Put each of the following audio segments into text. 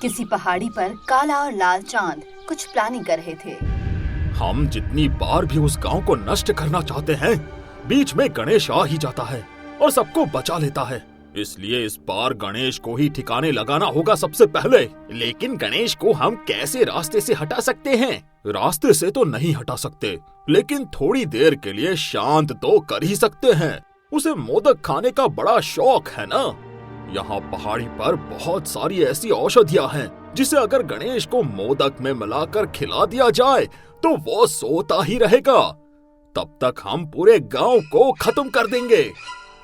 किसी पहाड़ी पर काला और लाल चांद कुछ प्लानिंग कर रहे थे। हम जितनी बार भी उस गांव को नष्ट करना चाहते हैं, बीच में गणेश आ ही जाता है और सबको बचा लेता है। इसलिए इस बार गणेश को ही ठिकाने लगाना होगा सबसे पहले। लेकिन गणेश को हम कैसे रास्ते से हटा सकते हैं? रास्ते से तो नहीं हटा सकते, लेकिन थोड़ी देर के लिए शांत तो कर ही सकते हैं। उसे मोदक खाने का बड़ा शौक है ना। यहाँ पहाड़ी पर बहुत सारी ऐसी औषधियाँ हैं जिसे अगर गणेश को मोदक में मिलाकर खिला दिया जाए तो वो सोता ही रहेगा। तब तक हम पूरे गांव को खत्म कर देंगे।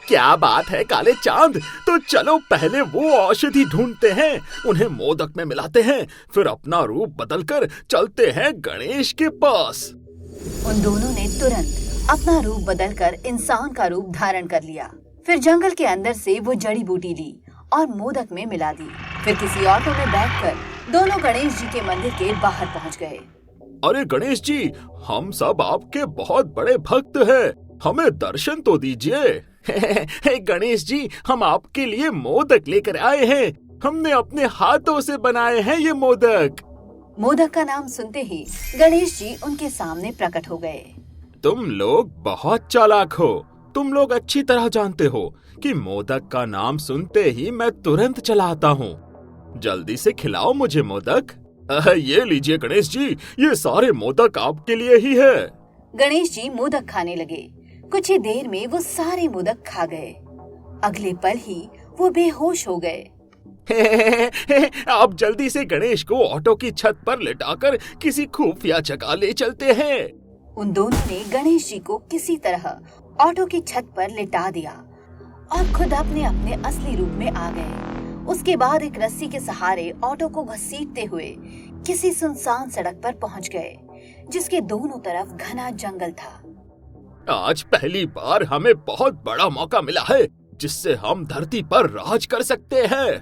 क्या बात है काले चांद, तो चलो पहले वो औषधि ढूंढते हैं, उन्हें मोदक में मिलाते हैं, फिर अपना रूप बदलकर चलते हैं गणेश के पास। उन दोनों ने तुरंत अपना रूप बदलकर इंसान का रूप धारण कर लिया। फिर जंगल के अंदर से वो जड़ी बूटी ली और मोदक में मिला दी। फिर किसी ऑटो में बैठकर दोनों गणेश जी के मंदिर के बाहर पहुंच गए। अरे गणेश जी, हम सब आपके बहुत बड़े भक्त हैं, हमें दर्शन तो दीजिए। गणेश जी, हम आपके लिए मोदक लेकर आए हैं। हमने अपने हाथों से बनाए हैं ये मोदक। मोदक का नाम सुनते ही गणेश जी उनके सामने प्रकट हो गए। तुम लोग बहुत चालाक हो। तुम लोग अच्छी तरह जानते हो कि मोदक का नाम सुनते ही मैं तुरंत चला आता हूँ। जल्दी से खिलाओ मुझे मोदक। ये लीजिए गणेश जी, ये सारे मोदक आपके लिए ही है। गणेश जी मोदक खाने लगे। कुछ ही देर में वो सारे मोदक खा गए। अगले पल ही वो बेहोश हो गए। आप जल्दी से गणेश को ऑटो की छत पर लेटाकर किसी खुफिया जगह ले चलते हैं। उन दोनों ने गणेश जी को किसी तरह ऑटो की छत पर लिटा दिया और खुद अपने अपने असली रूप में आ गए। उसके बाद एक रस्सी के सहारे ऑटो को घसीटते हुए किसी सुनसान सड़क पर पहुंच गए, जिसके दोनों तरफ घना जंगल था। आज पहली बार हमें बहुत बड़ा मौका मिला है जिससे हम धरती पर राज कर सकते हैं।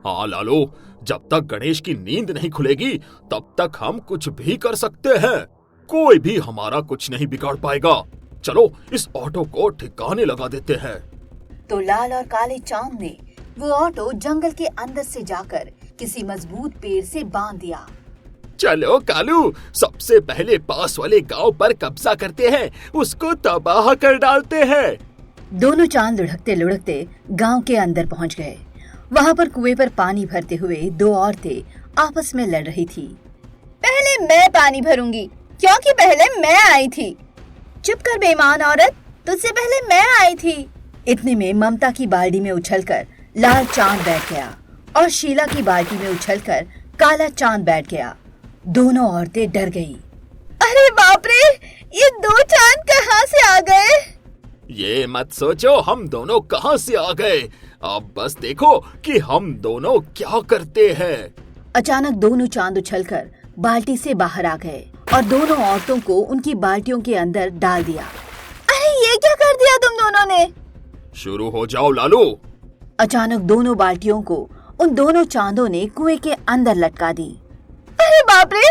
हाँ लालो, जब तक गणेश की नींद नहीं खुलेगी तब तक हम कुछ भी कर सकते हैं। कोई भी हमारा कुछ नहीं बिगाड़ पाएगा। चलो इस ऑटो को ठिकाने लगा देते हैं। तो लाल और काले चांद ने वो ऑटो जंगल के अंदर से जाकर किसी मजबूत पेड़ से बांध दिया। चलो कालू, सबसे पहले पास वाले गांव पर कब्जा करते हैं, उसको तबाह कर डालते हैं। दोनों चांद लुढ़कते लुढ़कते गांव के अंदर पहुंच गए। वहां पर कुएं पर पानी भरते हुए दो औरतें आपस में लड़ रही थी। पहले मैं पानी भरूंगी क्योंकि पहले मैं आई थी। चुप कर बेईमान औरत, तुझसे पहले मैं आई थी। इतने में ममता की बाल्टी में उछलकर लाल चांद बैठ गया और शीला की बाल्टी में उछलकर काला चांद बैठ गया। दोनों औरतें डर गई। अरे बाप रे, ये दो चांद कहाँ से आ गए? ये मत सोचो हम दोनों कहाँ से आ गए, अब बस देखो कि हम दोनों क्या करते हैं। अचानक दोनों चांद उछलकर बाल्टी से बाहर आ गए और दोनों औरतों को उनकी बाल्टियों के अंदर डाल दिया। अरे ये क्या कर दिया तुम दोनों ने? शुरू हो जाओ लालू। अचानक दोनों बाल्टियों को उन दोनों चांदों ने कुएं के अंदर लटका दी। अरे बाप रे,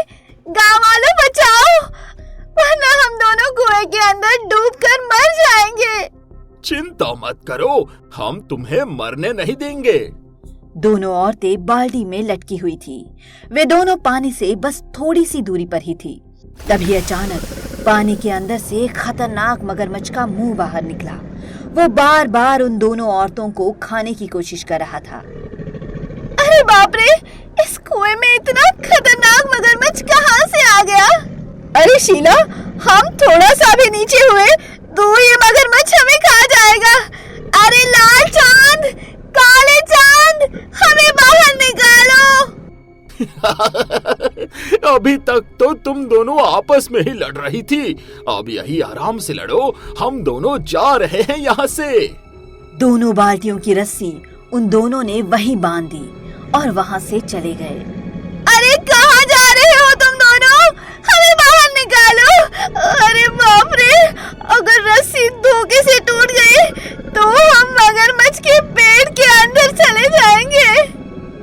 गाँव वालों बचाओ, वरना हम दोनों कुएं के अंदर डूबकर मर जाएंगे। चिंता मत करो, हम तुम्हें मरने नहीं देंगे। दोनों औरतें बाल्टी में लटकी हुई थी। वे दोनों पानी से बस थोड़ी सी दूरी पर ही थी। तभी अचानक पानी के अंदर से खतरनाक मगरमच्छ का मुंह बाहर निकला। वो बार बार उन दोनों औरतों को खाने की कोशिश कर रहा था। अरे बाप रे, इस कुएं में इतना खतरनाक मगरमच्छ कहाँ से आ गया? अरे शीला, हम थोड़ा सा भी नीचे हुए तो ये मगरमच्छ हमें खा जाएगा। अरे लाल चांद, काले चांद, हमें बाहर निकालो। अभी तक तो तुम दोनों आपस में ही लड़ रही थी, अब यही आराम से लड़ो, हम दोनों जा रहे हैं यहाँ से। दोनों बाल्टियों की रस्सी उन दोनों ने वहीं बांध दी और वहाँ से चले गए। अरे कहाँ जा रहे हो तुम दोनों? हमें बाहर निकालो। अरे बाप रे, अगर रस्सी धोखे से टूट गई तो हम मगरमच्छ के पेट के अंदर चले जाएंगे।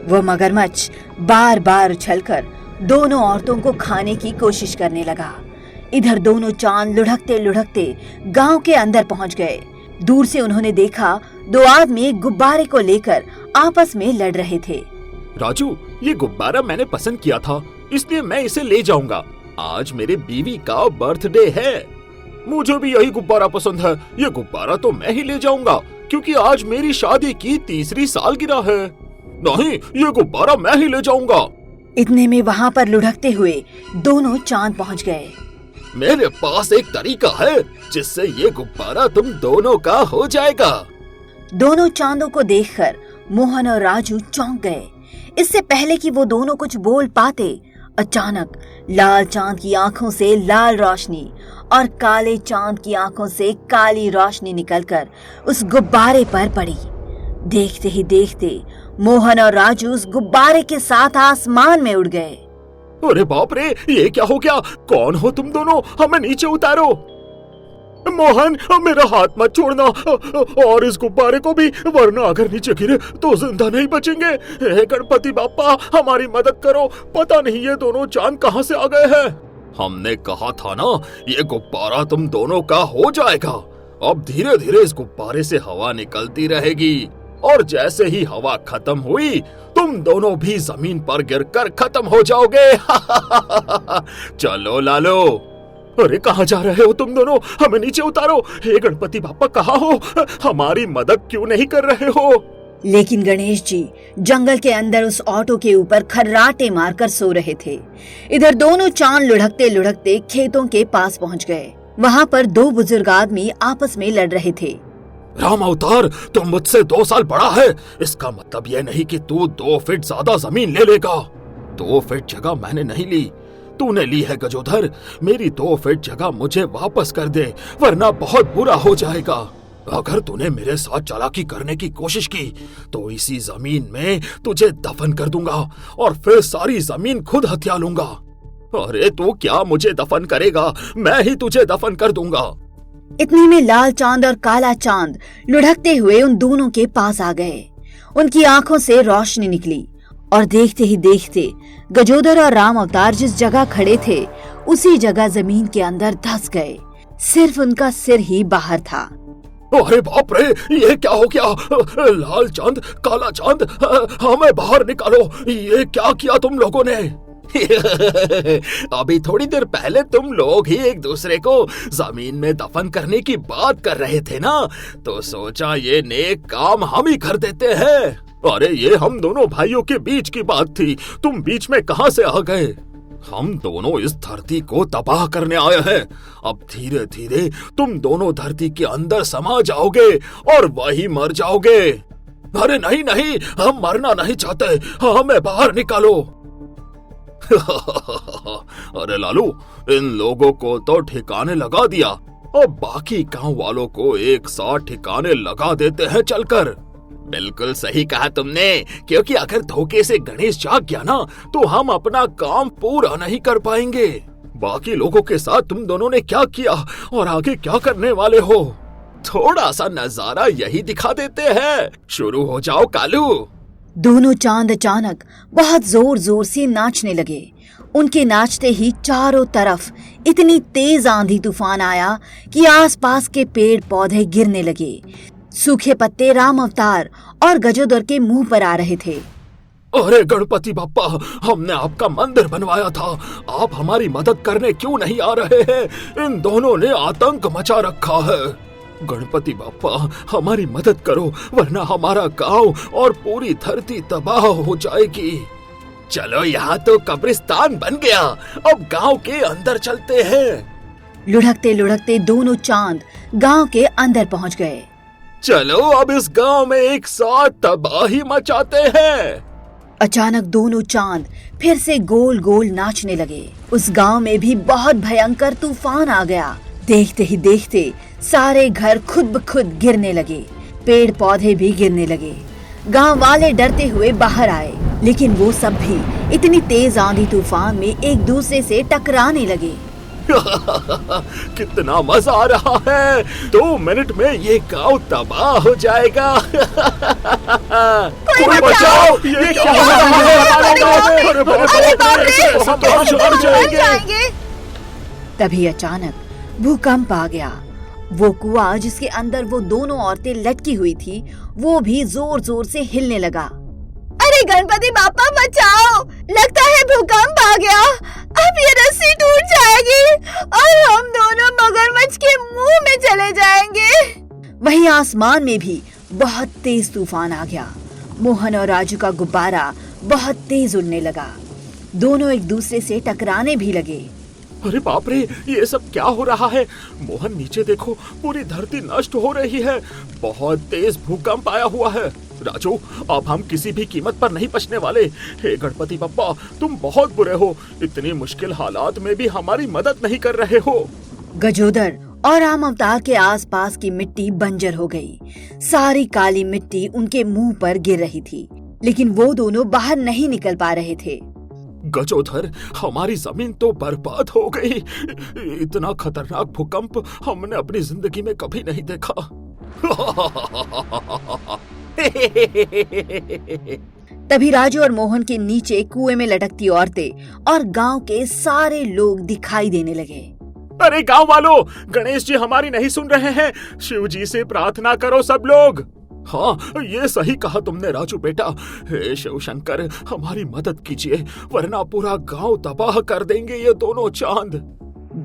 वो मगरमच्छ बार बार उछलकर दोनों औरतों को खाने की कोशिश करने लगा। इधर दोनों चांद लुढ़कते लुढ़कते गांव के अंदर पहुंच गए। दूर से उन्होंने देखा दो आदमी गुब्बारे को लेकर आपस में लड़ रहे थे। राजू, ये गुब्बारा मैंने पसंद किया था, इसलिए मैं इसे ले जाऊंगा। आज मेरे बीवी का बर्थडे है। मुझे भी यही गुब्बारा पसंद है। ये गुब्बारा तो मैं ही ले जाऊंगा, क्योंकि आज मेरी शादी की 3री सालगिरह है। नहीं, ये गुब्बारा मैं ही ले जाऊंगा। इतने में वहाँ पर लुढ़कते हुए दोनों चांद पहुँच गए। मेरे पास एक तरीका है जिससे ये गुब्बारा तुम दोनों का हो जाएगा। दोनों चांदों को देखकर मोहन और राजू चौंक गए। इससे पहले कि वो दोनों कुछ बोल पाते, अचानक लाल चांद की आंखों से लाल रोशनी और काले चांद की आंखों से काली रोशनी निकलकर उस गुब्बारे पर पड़ी। देखते ही देखते मोहन और राजू उस गुब्बारे के साथ आसमान में उड़ गए। अरे बाप रे, ये क्या हो गया? कौन हो तुम दोनों? हमें नीचे उतारो। मोहन, मेरा हाथ मत छोड़ना, और इस गुब्बारे को भी, वरना अगर नीचे गिरे तो जिंदा नहीं बचेंगे। हे गणपति बाप्पा, हमारी मदद करो। पता नहीं ये दोनों चांद कहाँ से आ गए हैं। हमने कहा था ना, ये गुब्बारा तुम दोनों का हो जाएगा। अब धीरे धीरे इस गुब्बारे से हवा निकलती रहेगी, और जैसे ही हवा खत्म हुई, तुम दोनों भी जमीन पर गिरकर खत्म हो जाओगे। चलो लालो। अरे कहाँ जा रहे हो तुम दोनों? हमें नीचे उतारो। हे गणपति बाप्पा, कहाँ हो? हमारी मदद क्यों नहीं कर रहे हो? लेकिन गणेश जी जंगल के अंदर उस ऑटो के ऊपर खर्राटे मारकर सो रहे थे। इधर दोनों चांद लुढ़कते लुढ़कते खेतों के पास पहुँच गए। वहाँ पर 2 बुजुर्ग आदमी आपस में लड़ रहे थे। राम अवतार, तुम मुझसे 2 साल बड़ा है। इसका मतलब यह नहीं कि तू 2 फीट ज्यादा जमीन ले लेगा। 2 फीट जगह मैंने नहीं ली, तूने ली है गजोधर। मेरी 2 फीट जगह मुझे वापस कर दे, वरना बहुत बुरा हो जाएगा। अगर तूने मेरे साथ चालाकी करने की कोशिश की तो इसी जमीन में तुझे दफन कर दूंगा, और फिर सारी जमीन खुद हथिया लूंगा। अरे तू क्या मुझे दफन करेगा? मैं ही तुझे दफन कर दूंगा। इतने में लाल चांद और काला चांद लुढ़कते हुए उन दोनों के पास आ गए। उनकी आंखों से रोशनी निकली, और देखते ही देखते गजोदर और राम अवतार जिस जगह खड़े थे उसी जगह जमीन के अंदर धंस गए। सिर्फ उनका सिर ही बाहर था। अरे बाप रे, ये क्या हो गया? लाल चांद, काला चांद, हमें बाहर निकालो। ये क्या किया तुम लोगों ने? अभी थोड़ी देर पहले तुम लोग ही एक दूसरे को जमीन में दफन करने की बात कर रहे थे ना, तो सोचा ये नेक काम हम ही कर देते हैं। अरे ये हम दोनों भाइयों के बीच की बात थी, तुम बीच में कहां से आ गए? हम दोनों इस धरती को तबाह करने आए हैं। अब धीरे धीरे तुम दोनों धरती के अंदर समा जाओगे और वही मर जाओगे। अरे नहीं नहीं, हम मरना नहीं चाहते, हमें बाहर निकालो। अरे लालू, इन लोगों को तो ठिकाने लगा दिया, अब बाकी गांव वालों को एक साथ ठिकाने लगा देते हैं चलकर। बिल्कुल सही कहा तुमने, क्योंकि अगर धोखे से गणेश जाग गया ना तो हम अपना काम पूरा नहीं कर पाएंगे। बाकी लोगों के साथ तुम दोनों ने क्या किया और आगे क्या करने वाले हो, थोड़ा सा नजारा यही दिखा देते हैं। शुरू हो जाओ कालू। दोनों चांद अचानक बहुत जोर जोर से नाचने लगे। उनके नाचते ही चारों तरफ इतनी तेज आंधी तूफान आया कि आसपास के पेड़ पौधे गिरने लगे। सूखे पत्ते राम अवतार और गजोदर के मुंह पर आ रहे थे। अरे गणपति बाप्पा, हमने आपका मंदिर बनवाया था, आप हमारी मदद करने क्यों नहीं आ रहे हैं? इन दोनों ने आतंक मचा रखा है। गणपति बाप्पा, हमारी मदद करो, वरना हमारा गांव और पूरी धरती तबाह हो जाएगी। चलो, यहाँ तो कब्रिस्तान बन गया, अब गांव के अंदर चलते हैं। लुढ़कते लुढ़कते दोनों चांद गांव के अंदर पहुंच गए। चलो अब इस गांव में एक साथ तबाही मचाते हैं। अचानक दोनों चांद फिर से गोल गोल नाचने लगे। उस गांव में भी बहुत भयंकर तूफान आ गया। देखते ही देखते सारे घर खुद ब खुद गिरने लगे, पेड़ पौधे भी गिरने लगे। गांव वाले डरते हुए बाहर आए, लेकिन वो सब भी इतनी तेज आंधी तूफान में एक दूसरे से टकराने लगे। कितना मजा आ रहा है, 2 मिनट में ये गांव तबाह हो जाएगा। कोई बचाओ, ये क्या हो रहा है? अरे बाप रे, तभी अचानक भूकंप आ गया। वो कुआं जिसके अंदर वो दोनों औरतें लटकी हुई थी, वो भी जोर जोर से हिलने लगा। अरे हे गणपति बापा बचाओ, लगता है भूकंप आ गया, अब ये रस्सी टूट जाएगी और हम दोनों मगरमच्छ के मुंह में चले जाएंगे। वहीं आसमान में भी बहुत तेज तूफान आ गया। मोहन और राजू का गुब्बारा बहुत तेज उड़ने लगा। दोनों एक दूसरे से टकराने भी लगे। अरे बाप रे, ये सब क्या हो रहा है? मोहन नीचे देखो, पूरी धरती नष्ट हो रही है। बहुत तेज भूकंप आया हुआ है। राजू, अब हम किसी भी कीमत पर नहीं बचने वाले। हे गणपति बप्पा, तुम बहुत बुरे हो। इतनी मुश्किल हालात में भी हमारी मदद नहीं कर रहे हो। गजोदर और राम अवतार के आसपास की मिट्टी बंजर हो गई। सारी काली मिट्टी उनके मुंह पर गिर रही थी, लेकिन वो दोनों बाहर नहीं निकल पा रहे थे। गजोधर, हमारी जमीन तो बर्बाद हो गई। इतना खतरनाक भूकंप हमने अपनी जिंदगी में कभी नहीं देखा। तभी राजू और मोहन के नीचे कुएं में लटकती औरतें और गांव के सारे लोग दिखाई देने लगे। अरे गांव वालों, गणेश जी हमारी नहीं सुन रहे हैं। शिव जी से प्रार्थना करो सब लोग। हाँ, ये सही कहा तुमने राजू बेटा। हे शिव शंकर, हमारी मदद कीजिए, वरना पूरा गांव तबाह कर देंगे ये दोनों चांद।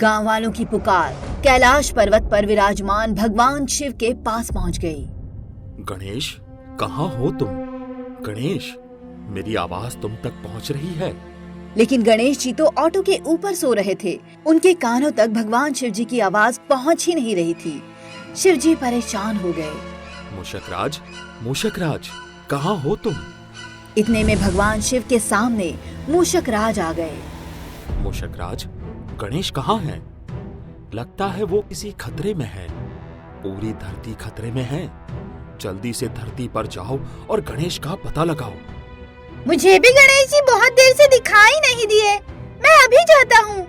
गांव वालों की पुकार कैलाश पर्वत पर विराजमान भगवान शिव के पास पहुंच गई। गणेश, कहाँ हो तुम? गणेश, मेरी आवाज तुम तक पहुंच रही है? लेकिन गणेश जी तो ऑटो के ऊपर सो रहे थे। उनके कानों तक भगवान शिव जी की आवाज पहुंच ही नहीं रही थी। शिव जी परेशान हो गए। मूषकराज, मूषकराज, कहाँ हो तुम? इतने में भगवान शिव के सामने मूषकराज आ गए। मूषकराज, गणेश कहाँ है? लगता है वो किसी खतरे में है। पूरी धरती खतरे में है। जल्दी से धरती पर जाओ और गणेश का पता लगाओ। मुझे भी गणेश जी बहुत देर से दिखाई नहीं दिए। मैं अभी जाता हूँ।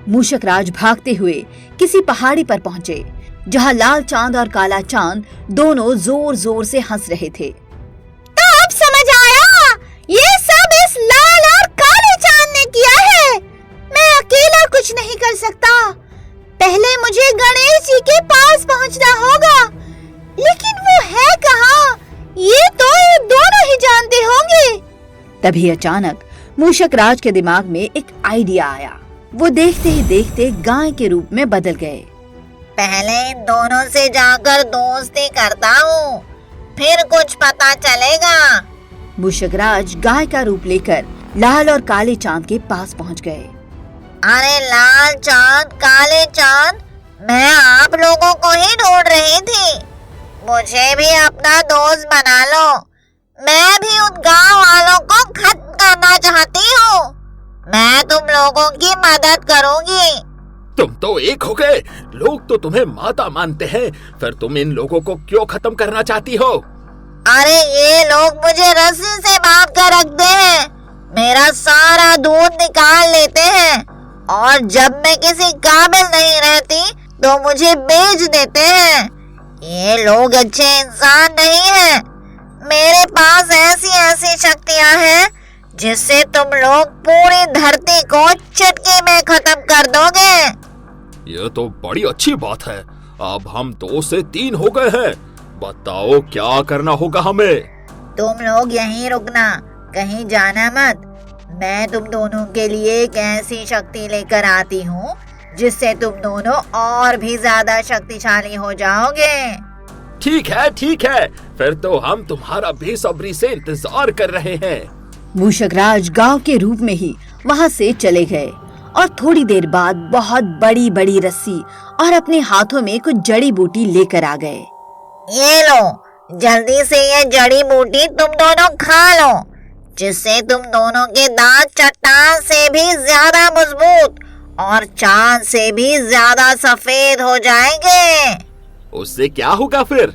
मूषकराज भागते हुए किसी पहाड़ी पर पहुँचे, जहाँ लाल चांद और काला चांद दोनों जोर जोर से हंस रहे थे। तो अब समझ आया, ये सब इस लाल और काले चांद ने किया है। मैं अकेला कुछ नहीं कर सकता। पहले मुझे गणेश जी के पास पहुँचना होगा, लेकिन वो है कहाँ? ये तो ये दोनों ही जानते होंगे। तभी अचानक मूषकराज के दिमाग में एक आइडिया आया। वो देखते ही देखते गाय के रूप में बदल गए। पहले इन दोनों से जाकर दोस्ती करता हूँ, फिर कुछ पता चलेगा। मूषकराज गाय का रूप लेकर लाल और काले चांद के पास पहुँच गए। अरे लाल चांद, काले चांद, मैं आप लोगों को ही ढूंढ रही थी। मुझे भी अपना दोस्त बना लो। मैं भी उन गांव वालों को खत्म करना चाहती हूँ। मैं तुम लोगों की मदद करूँगी। तुम तो एक हो गए। लोग तो तुम्हें माता मानते हैं, फिर तुम इन लोगों को क्यों खत्म करना चाहती हो? अरे ये लोग मुझे रस्सी से बांध कर रखते हैं, मेरा सारा दूध निकाल लेते हैं और जब मैं किसी काबिल नहीं रहती तो मुझे बेच देते हैं। ये लोग अच्छे इंसान नहीं हैं। मेरे पास ऐसी ऐसी शक्तियां हैं जिससे तुम लोग पूरी धरती को चुटकी में खत्म कर दोगे। ये तो बड़ी अच्छी बात है। अब हम 2 से 3 हो गए हैं। बताओ क्या करना होगा हमें? तुम लोग यहीं रुकना, कहीं जाना मत। मैं तुम दोनों के लिए एक ऐसी शक्ति लेकर आती हूँ जिससे तुम दोनों और भी ज्यादा शक्तिशाली हो जाओगे। ठीक है, ठीक है, फिर तो हम तुम्हारा बेसब्री से इंतजार कर रहे हैं। मूषकराज गांव के रूप में ही वहां से चले गए और थोड़ी देर बाद बहुत बड़ी बड़ी रस्सी और अपने हाथों में कुछ जड़ी बूटी लेकर आ गए। ये लो, जल्दी से ये जड़ी बूटी तुम दोनों खा लो, जिससे तुम दोनों के दांत चट्टान से भी ज्यादा मजबूत और चांद से भी ज्यादा सफेद हो जाएंगे। उससे क्या होगा फिर?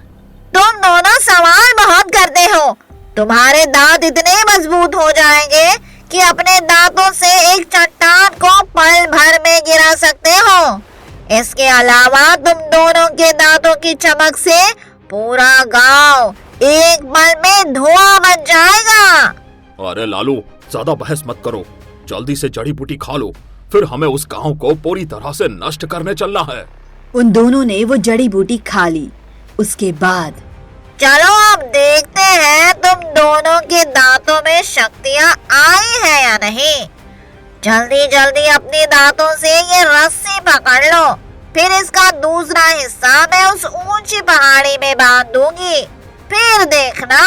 तुम दोनों सवाल बहुत करते हो। तुम्हारे दांत इतने मजबूत हो जाएंगे कि अपने दांतों से एक चट्टान को पल भर में गिरा सकते हो। इसके अलावा तुम दोनों के दांतों की चमक से पूरा गांव एक पल में धुआं बन जाएगा। अरे लालू, ज्यादा बहस मत करो, जल्दी से जड़ी बूटी खा लो, फिर हमें उस गांव को पूरी तरह से नष्ट करने चलना है। उन दोनों ने वो जड़ी बूटी खा ली। उसके बाद चलो अब देखते हैं तुम दोनों के दांतों में शक्तियां आई है या नहीं। जल्दी जल्दी अपने दांतों से ये रस्सी पकड़ लो, फिर इसका दूसरा हिस्सा मैं उस ऊंची पहाड़ी में बांध दूंगी। फिर देखना,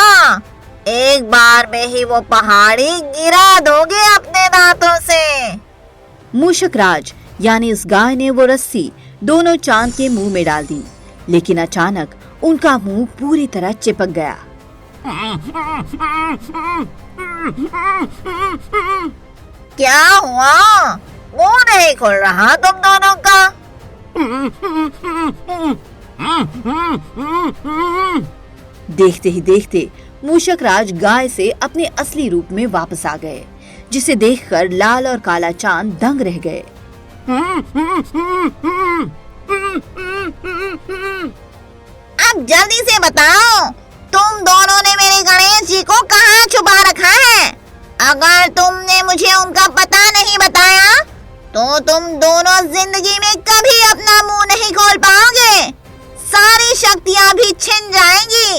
एक बार में ही वो पहाड़ी गिरा दोगे अपने दांतों से। मूषक राज यानी उस गाय ने वो रस्सी दोनों चांद के मुंह में डाल दी, लेकिन अचानक उनका मुंह पूरी तरह चिपक गया। क्या हुआ? मुंह नहीं खुल रहा तुम दोनों का? देखते ही देखते मूषक राज गाय से अपने असली रूप में वापस आ गए, जिसे देखकर लाल और काला चांद दंग रह गए। अब जल्दी से बताओ, तुम दोनों ने मेरे गणेश जी को कहाँ छुपा रखा है? अगर तुमने मुझे उनका पता नहीं बताया तो तुम दोनों जिंदगी में कभी अपना मुंह नहीं खोल पाओगे। सारी शक्तियाँ भी छिन जाएंगी।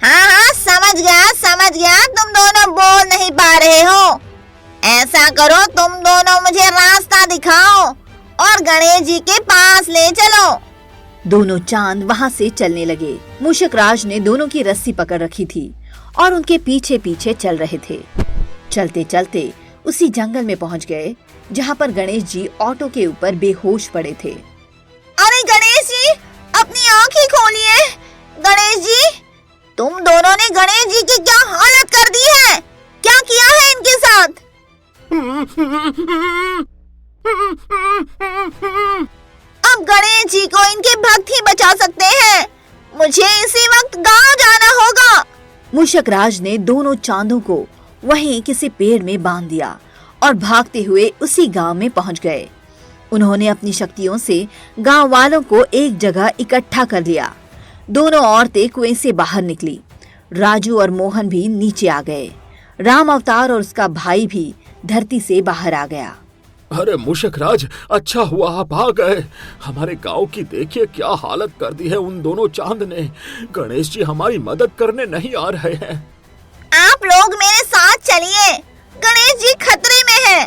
हाँ, समझ गया, तुम दोनों बोल नहीं पा रहे हो। ऐसा करो, तुम दोनों मुझे रास्ता दिखाओ और गणेश जी के पास ले चलो। दोनों चांद वहाँ से चलने लगे। मूषक राज ने दोनों की रस्सी पकड़ रखी थी और उनके पीछे पीछे चल रहे थे। चलते चलते उसी जंगल में पहुँच गए जहाँ पर गणेश जी ऑटो के ऊपर बेहोश पड़े थे। अरे गणेश जी, अपनी आंखें खोलिए। गणेश जी, तुम दोनों ने गणेश जी की क्या हालत कर दी है? क्या किया है इनके साथ? अब गणेश जी को इनके भक्त ही बचा सकते हैं। मुझे इसी वक्त गांव जाना होगा। मूषक राज ने दोनों चांदों को वहीं किसी पेड़ में बांध दिया और भागते हुए उसी गांव में पहुंच गए। उन्होंने अपनी शक्तियों से गांव वालों को एक जगह इकट्ठा कर लिया। दोनों औरतें कुएं से बाहर निकली। राजू और मोहन भी नीचे आ गए। राम अवतार और उसका भाई भी धरती से बाहर आ गया। अरे मूषक राज, अच्छा हुआ आप आ गए। हमारे गांव की देखिए क्या हालत कर दी है उन दोनों चांद ने। गणेश जी हमारी मदद करने नहीं आ रहे हैं। आप लोग मेरे साथ चलिए, गणेश जी खतरे में हैं।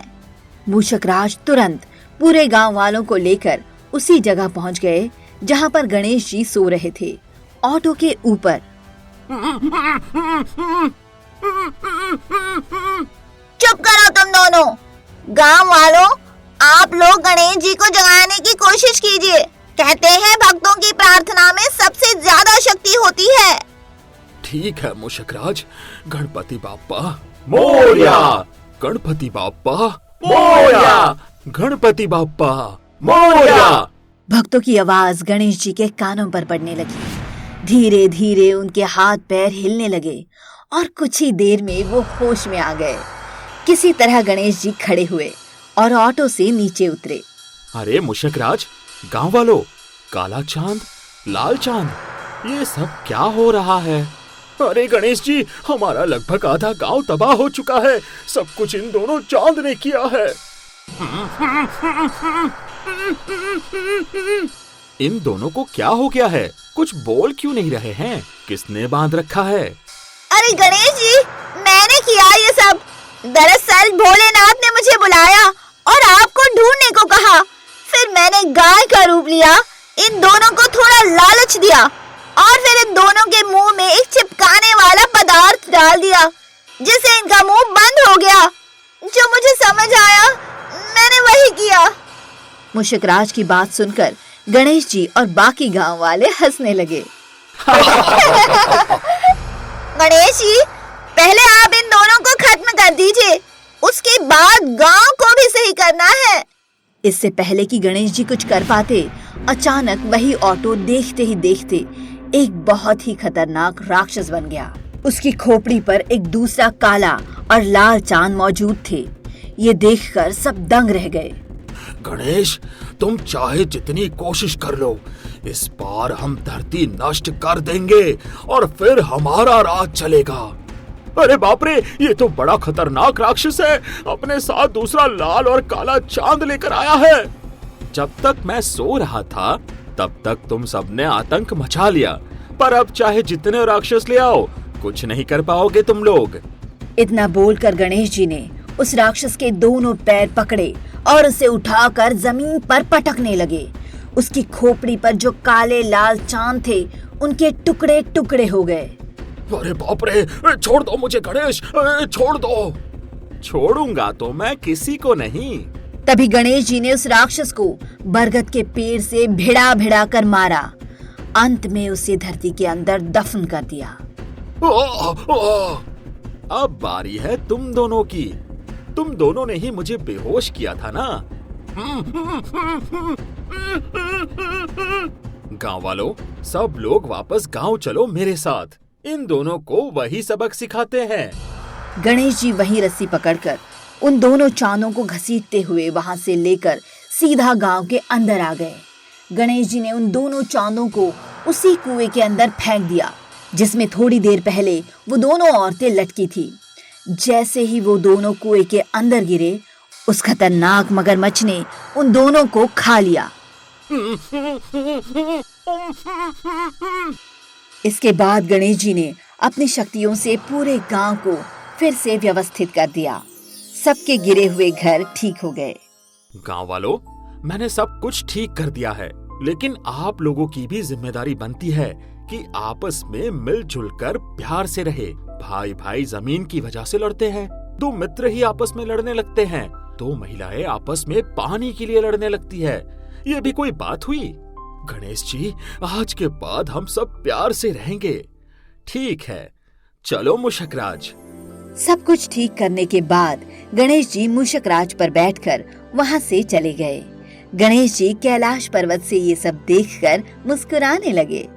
मूषक राज तुरंत पूरे गांव वालों को लेकर उसी जगह पहुंच गए जहां पर गणेश जी सो रहे थे, ऑटो के ऊपर। चुप करो तुम दोनों। गांव वालों, आप लोग गणेश जी को जगाने की कोशिश कीजिए। कहते हैं भक्तों की प्रार्थना में सबसे ज्यादा शक्ति होती है। ठीक है मूषक राज। गणपति बाप्पा मोरया, गणपति बाप्पा मोरया, गणपति बाप्पा मोरया। भक्तों की आवाज गणेश जी के कानों पर पड़ने लगी। धीरे धीरे उनके हाथ पैर हिलने लगे और कुछ ही देर में वो होश में आ गए। किसी तरह गणेश जी खड़े हुए और ऑटो से नीचे उतरे। अरे मूषक राज, गांव वालों, काला चांद, लाल चांद, ये सब क्या हो रहा है? अरे गणेश जी, हमारा लगभग आधा गांव तबाह हो चुका है। सब कुछ इन दोनों चांद ने किया है। इन दोनों को क्या हो गया है? कुछ बोल क्यों नहीं रहे हैं? किसने बांध रखा है? अरे गणेश जी, मैंने किया ये सब। दरअसल भोलेनाथ ने मुझे बुलाया और आपको ढूंढने को कहा। फिर मैंने गाय का रूप लिया, इन दोनों को थोड़ा लालच दिया और फिर इन दोनों के मुंह में एक चिपकाने वाला पदार्थ डाल दिया, जिससे इनका मुंह बंद हो गया। जो मुझे समझ आया मैंने वही किया। मूषक राज की बात सुनकर गणेश जी और बाकी गांव वाले हंसने लगे। गणेश जी, पहले आप इन दोनों को खत्म कर दीजिए, उसके बाद गांव को भी सही करना है। इससे पहले कि गणेश जी कुछ कर पाते, अचानक वही ऑटो देखते ही देखते एक बहुत ही खतरनाक राक्षस बन गया। उसकी खोपड़ी पर एक दूसरा काला और लाल चांद मौजूद थे। ये देखकर सब दंग रह गए। गणेश, तुम चाहे जितनी कोशिश कर लो, इस बार हम धरती नष्ट कर देंगे और फिर हमारा राज चलेगा। अरे बाप रे, ये तो बड़ा खतरनाक राक्षस है। अपने साथ दूसरा लाल और काला चांद लेकर आया है। जब तक मैं सो रहा था तब तक तुम सबने आतंक मचा लिया, पर अब चाहे जितने राक्षस ले आओ कुछ नहीं कर पाओगे तुम लोग। इतना बोलकर गणेश जी ने उस राक्षस के दोनों पैर पकड़े और उसे उठाकर जमीन पर पटकने लगे। उसकी खोपड़ी पर जो काले लाल चांद थे उनके टुकड़े टुकड़े हो गए। अरे बाप रे, छोड़ दो मुझे गणेश, छोड़ दो। छोड़ूंगा तो मैं किसी को नहीं। तभी गणेश जी ने उस राक्षस को बरगद के पेड़ से भिड़ा भिड़ा कर मारा। अंत में उसे धरती के अंदर दफन कर दिया। अब बारी है तुम दोनों की। तुम दोनों ने ही मुझे बेहोश किया था ना। गांव वालों, सब लोग वापस गांव चलो मेरे साथ। इन दोनों को वही सबक सिखाते हैं। गणेश जी वहीं रस्सी पकड़कर उन दोनों चांदों को घसीटते हुए वहां से लेकर सीधा गांव के अंदर आ गए। गणेश जी ने उन दोनों चांदों को उसी कुएं के अंदर फेंक दिया जिसमें थोड़ी देर पहले वो दोनों औरतें लटकी थी। जैसे ही वो दोनों कुएं के अंदर गिरे, उस खतरनाक मगरमच्छ ने उन दोनों को खा लिया। इसके बाद गणेश जी ने अपनी शक्तियों से पूरे गांव को फिर से व्यवस्थित कर दिया। सबके गिरे हुए घर ठीक हो गए। गांव वालों, मैंने सब कुछ ठीक कर दिया है, लेकिन आप लोगों की भी जिम्मेदारी बनती है कि आपस में मिलजुल कर प्यार से रहे। भाई भाई जमीन की वजह से लड़ते हैं, दो मित्र ही आपस में लड़ने लगते हैं, दो महिलाएं आपस में पानी के लिए लड़ने लगती है। ये भी कोई बात हुई? गणेश जी, आज के बाद हम सब प्यार से रहेंगे। ठीक है, चलो मूषकराज। सब कुछ ठीक करने के बाद गणेश जी मूषकराज पर बैठकर वहां से चले गए। गणेश जी कैलाश पर्वत से ये सब देखकर मुस्कुराने लगे।